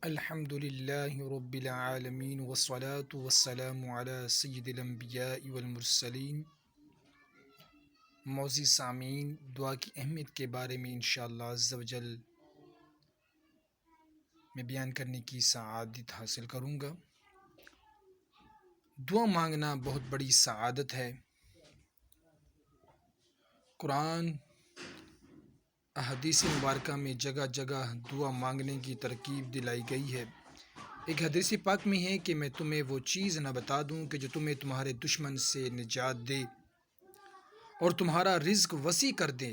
الحمد للہ رب العالمین والصلاة والسلام علی سید الانبیاء والمرسلین۔ معزز سامعین، دعا کی اہمیت کے بارے میں انشاءاللہ عز و جل میں بیان کرنے کی سعادت حاصل کروں گا۔ دعا مانگنا بہت بڑی سعادت ہے۔ قرآن احادیث مبارکہ میں جگہ جگہ دعا مانگنے کی ترغیب دلائی گئی ہے۔ ایک حدیث پاک میں ہے کہ میں تمہیں وہ چیز نہ بتا دوں کہ جو تمہیں تمہارے دشمن سے نجات دے اور تمہارا رزق وسیع کر دے۔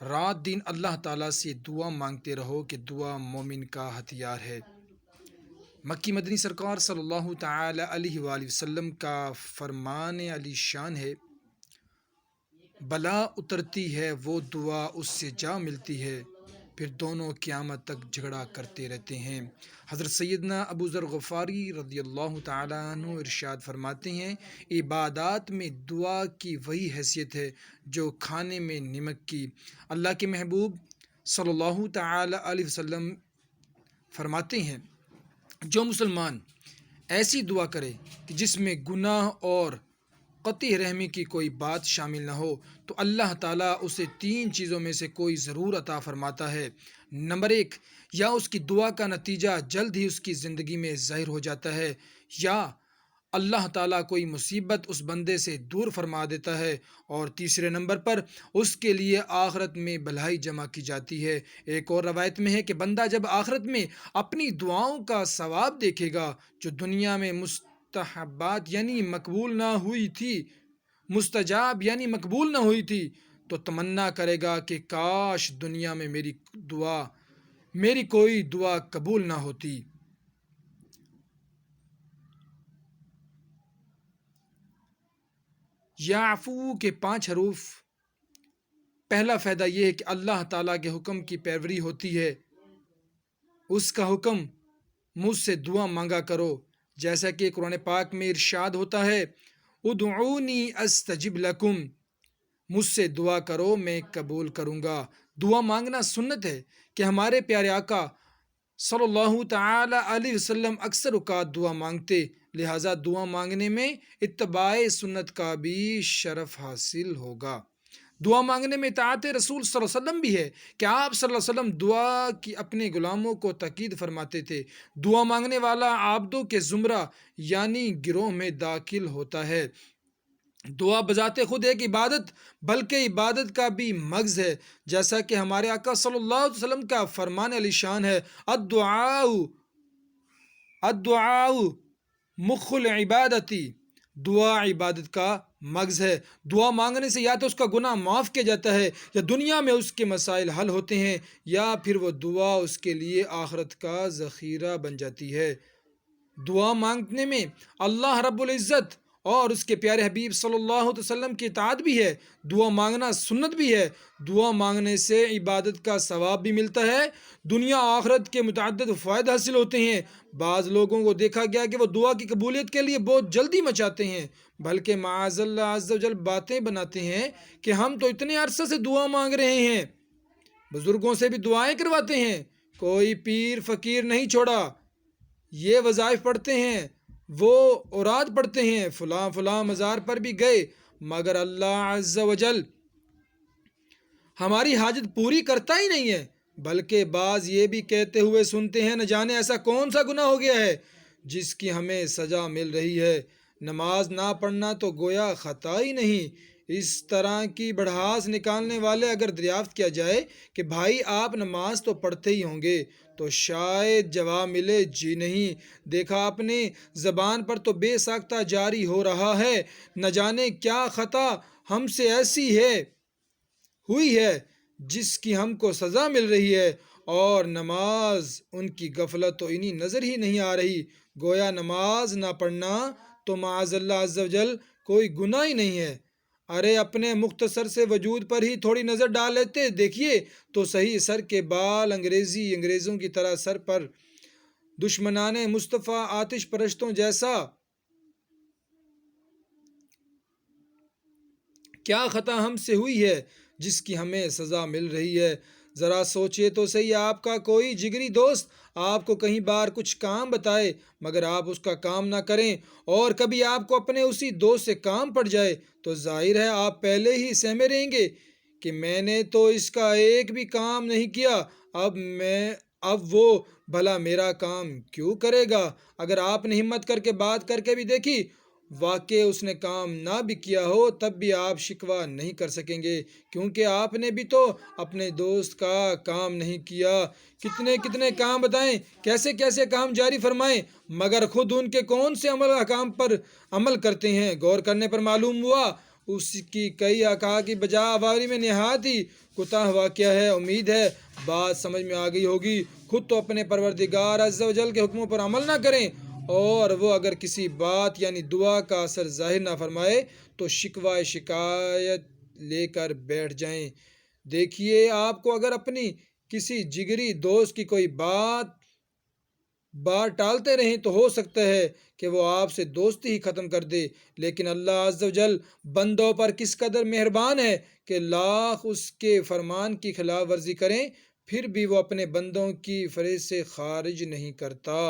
رات دن اللہ تعالیٰ سے دعا مانگتے رہو کہ دعا مومن کا ہتھیار ہے۔ مکی مدنی سرکار صلی اللہ تعالی علیہ وآلہ وسلم کا فرمان علی شان ہے، بلا اترتی ہے وہ دعا اس سے جا ملتی ہے، پھر دونوں قیامت تک جھگڑا کرتے رہتے ہیں۔ حضرت سیدنا ابو ذر غفاری رضی اللہ تعالیٰ عنہ ارشاد فرماتے ہیں، عبادات میں دعا کی وہی حیثیت ہے جو کھانے میں نمک کی۔ اللہ کے محبوب صلی اللہ تعالیٰ علیہ وسلم فرماتے ہیں، جو مسلمان ایسی دعا کرے کہ جس میں گناہ اور قطع رحمی کی کوئی بات شامل نہ ہو تو اللہ تعالیٰ اسے تین چیزوں میں سے کوئی ضرور عطا فرماتا ہے۔ نمبر 1، یا اس کی دعا کا نتیجہ جلد ہی اس کی زندگی میں ظاہر ہو جاتا ہے، یا اللہ تعالیٰ کوئی مصیبت اس بندے سے دور فرما دیتا ہے، اور تیسرے نمبر پر اس کے لیے آخرت میں بھلائی جمع کی جاتی ہے۔ ایک اور روایت میں ہے کہ بندہ جب آخرت میں اپنی دعاؤں کا ثواب دیکھے گا جو دنیا میں مستحبات یعنی مقبول نہ ہوئی تھی، مستجاب یعنی مقبول نہ ہوئی تھی، تو تمنا کرے گا کہ کاش دنیا میں میری کوئی دعا قبول نہ ہوتی۔ یعفو کے 5 حروف۔ پہلا فائدہ یہ ہے کہ اللہ تعالیٰ کے حکم کی پیروی ہوتی ہے۔ اس کا حکم مجھ سے دعا مانگا کرو، جیسا کہ قرآن پاک میں ارشاد ہوتا ہے، ادعونی استجب لکم، مجھ سے دعا کرو میں قبول کروں گا۔ دعا مانگنا سنت ہے کہ ہمارے پیارے آقا صلی اللہ تعالی علیہ وسلم اکثر اوقات دعا مانگتے، لہٰذا دعا مانگنے میں اتباع سنت کا بھی شرف حاصل ہوگا۔ دعا مانگنے میں اطاعت رسول صلی اللہ علیہ وسلم بھی ہے کہ آپ صلی اللہ علیہ وسلم دعا کی اپنے غلاموں کو تاکید فرماتے تھے۔ دعا مانگنے والا عابدوں کے زمرہ یعنی گروہ میں داخل ہوتا ہے۔ دعا بذات خود ایک عبادت بلکہ عبادت کا بھی مغز ہے، جیسا کہ ہمارے آقا صلی اللہ علیہ وسلم کا فرمان علی شان ہے، الدعاء مخ العبادتی، دعا عبادت کا مغز ہے۔ دعا مانگنے سے یا تو اس کا گناہ معاف کیا جاتا ہے، یا دنیا میں اس کے مسائل حل ہوتے ہیں، یا پھر وہ دعا اس کے لیے آخرت کا ذخیرہ بن جاتی ہے۔ دعا مانگنے میں اللہ رب العزت اور اس کے پیارے حبیب صلی اللہ علیہ وسلم کی اطاعت بھی ہے۔ دعا مانگنا سنت بھی ہے۔ دعا مانگنے سے عبادت کا ثواب بھی ملتا ہے، دنیا آخرت کے متعدد فوائد حاصل ہوتے ہیں۔ بعض لوگوں کو دیکھا گیا کہ وہ دعا کی قبولیت کے لیے بہت جلدی مچاتے ہیں، بلکہ معاذ اللہ عز و جل باتیں بناتے ہیں کہ ہم تو اتنے عرصے سے دعا مانگ رہے ہیں، بزرگوں سے بھی دعائیں کرواتے ہیں، کوئی پیر فقیر نہیں چھوڑا، یہ وظائف پڑھتے ہیں، وہ اوراد پڑھتے ہیں، فلاں فلاں مزار پر بھی گئے، مگر اللہ عز و جل ہماری حاجت پوری کرتا ہی نہیں ہے۔ بلکہ بعض یہ بھی کہتے ہوئے سنتے ہیں، نہ جانے ایسا کون سا گناہ ہو گیا ہے جس کی ہمیں سزا مل رہی ہے، نماز نہ پڑھنا تو گویا خطا ہی نہیں۔ اس طرح کی بڑھاس نکالنے والے اگر دریافت کیا جائے کہ بھائی آپ نماز تو پڑھتے ہی ہوں گے، تو شاید جواب ملے، جی نہیں، دیکھا آپ نے زبان پر تو بے ساختہ جاری ہو رہا ہے، نہ جانے کیا خطا ہم سے ایسی ہوئی ہے جس کی ہم کو سزا مل رہی ہے، اور نماز ان کی غفلت تو انہیں نظر ہی نہیں آ رہی۔ گویا نماز نہ پڑھنا تو معاذ اللہ عز و جل کوئی گناہ ہی نہیں ہے۔ ارے اپنے مختصر سے وجود پر ہی تھوڑی نظر ڈال لیتے دیکھیے تو صحیح، سر کے بال انگریزوں کی طرح سر پر، دشمنان مصطفیٰ آتش پرستوں جیسا، کیا خطا ہم سے ہوئی ہے جس کی ہمیں سزا مل رہی ہے؟ ذرا سوچئے تو صحیح، آپ کا کوئی جگری دوست آپ کو کہیں بار کچھ کام بتائے مگر آپ اس کا کام نہ کریں اور کبھی آپ کو اپنے اسی دوست سے کام پڑ جائے تو ظاہر ہے آپ پہلے ہی سہمے رہیں گے کہ میں نے تو اس کا ایک بھی کام نہیں کیا، اب وہ بھلا میرا کام کیوں کرے گا۔ اگر آپ نے ہمت کر کے بات کر کے بھی دیکھی، واقع اس نے کام نہ بھی کیا ہو، تب بھی آپ شکوہ نہیں کر سکیں گے، کیونکہ آپ نے بھی تو اپنے دوست کا کام نہیں کیا۔ کتنے کتنے کام بتائیں، کیسے کیسے کام جاری فرمائیں، مگر خود ان کے کون سے احکام پر عمل کرتے ہیں۔ غور کرنے پر معلوم ہوا اس کی کئی احکام کی بجا آوری میں نہایت ہی کوتاہ واقعہ ہے۔ امید ہے بات سمجھ میں آ گئی ہوگی۔ خود تو اپنے پروردگار عز و جل کے حکموں پر عمل نہ کریں اور وہ اگر کسی بات یعنی دعا کا اثر ظاہر نہ فرمائے تو شکوہ شکایت لے کر بیٹھ جائیں۔ دیکھیے، آپ کو اگر اپنی کسی جگری دوست کی کوئی بات ٹالتے رہیں تو ہو سکتا ہے کہ وہ آپ سے دوستی ہی ختم کر دے، لیکن اللہ عز و جل بندوں پر کس قدر مہربان ہے کہ لاکھ اس کے فرمان کی خلاف ورزی کریں پھر بھی وہ اپنے بندوں کی فریض سے خارج نہیں کرتا۔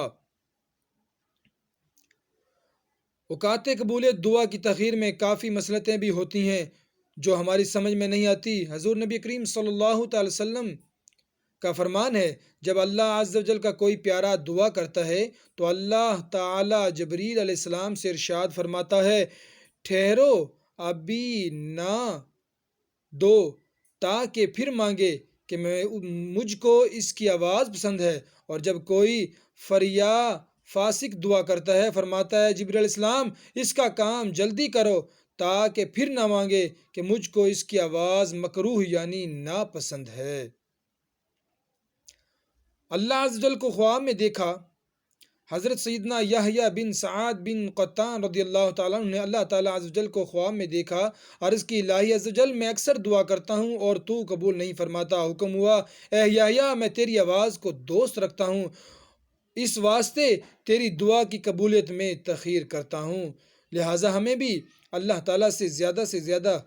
اوقات قبولیت دعا کی تاخیر میں کافی مصلحتیں بھی ہوتی ہیں جو ہماری سمجھ میں نہیں آتی۔ حضور نبی کریم صلی اللہ تعالی وسلم کا فرمان ہے، جب اللہ عز و جل کا کوئی پیارا دعا کرتا ہے تو اللہ تعالی جبریل علیہ السلام سے ارشاد فرماتا ہے، ٹھہرو، ابھی نہ دو تاکہ پھر مانگے کہ مجھ کو اس کی آواز پسند ہے۔ اور جب کوئی فاسق دعا کرتا ہے، فرماتا ہے جبریل علیہ السلام، اس کا کام جلدی کرو تاکہ پھر نہ مانگے کہ مجھ کو اس کی آواز مکروہ یعنی ناپسند ہے۔ اللہ عز و جل کو خواب میں دیکھا۔ حضرت سیدنا یحییٰ بن سعد بن قطان رضی اللہ تعالیٰ عنہ نے اللہ تعالیٰ عز و جل کو خواب میں دیکھا، عرض کی، الہی عز و جل، میں اکثر دعا کرتا ہوں اور تو قبول نہیں فرماتا۔ حکم ہوا، اے یحییٰ، میں تیری آواز کو دوست رکھتا ہوں، اس واسطے تیری دعا کی قبولیت میں تاخیر کرتا ہوں۔ لہٰذا ہمیں بھی اللہ تعالیٰ سے زیادہ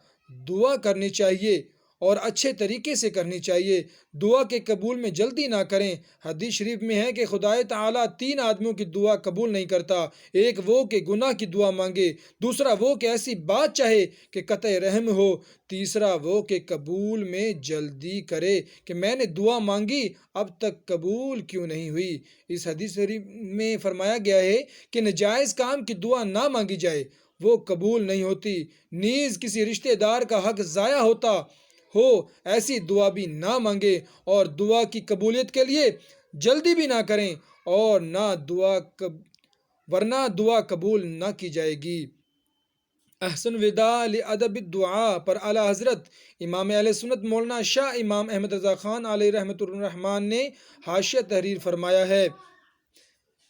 دعا کرنی چاہیے اور اچھے طریقے سے کرنی چاہیے۔ دعا کے قبول میں جلدی نہ کریں۔ حدیث شریف میں ہے کہ خدائے تعالیٰ 3 آدمیوں کی دعا قبول نہیں کرتا، ایک وہ کہ گناہ کی دعا مانگے، دوسرا وہ کہ ایسی بات چاہے کہ قطع رحم ہو، تیسرا وہ کہ قبول میں جلدی کرے کہ میں نے دعا مانگی اب تک قبول کیوں نہیں ہوئی۔ اس حدیث شریف میں فرمایا گیا ہے کہ ناجائز کام کی دعا نہ مانگی جائے، وہ قبول نہیں ہوتی، نیز کسی رشتہ دار کا حق ضائع ہوتا ہو ایسی دعا بھی نہ مانگے اور دعا کی قبولیت کے لیے جلدی بھی نہ کریں اور ورنہ دعا قبول نہ کی جائے گی۔ احسن وداع لادب الدعاء پر اعلیٰ حضرت امام اہل سنت مولانا شاہ امام احمد رضا خان علیہ رحمۃ الرحمن نے حاشیہ تحریر فرمایا ہے۔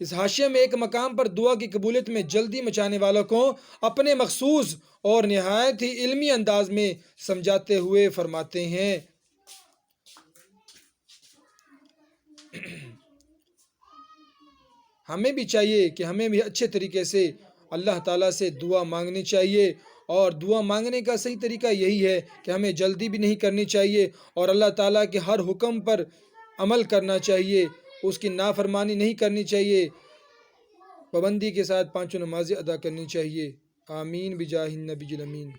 اس حاشیے میں ایک مقام پر دعا کی قبولیت میں جلدی مچانے والوں کو اپنے مخصوص اور نہایت ہی علمی انداز میں سمجھاتے ہوئے فرماتے ہیں، ہمیں بھی چاہیے کہ ہمیں بھی اچھے طریقے سے اللہ تعالیٰ سے دعا مانگنی چاہیے، اور دعا مانگنے کا صحیح طریقہ یہی ہے کہ ہمیں جلدی بھی نہیں کرنی چاہیے اور اللہ تعالیٰ کے ہر حکم پر عمل کرنا چاہیے، اس کی نافرمانی نہیں کرنی چاہیے، پابندی کے ساتھ 5 نمازیں ادا کرنی چاہیے۔ آمین بجاہ النبی الامین۔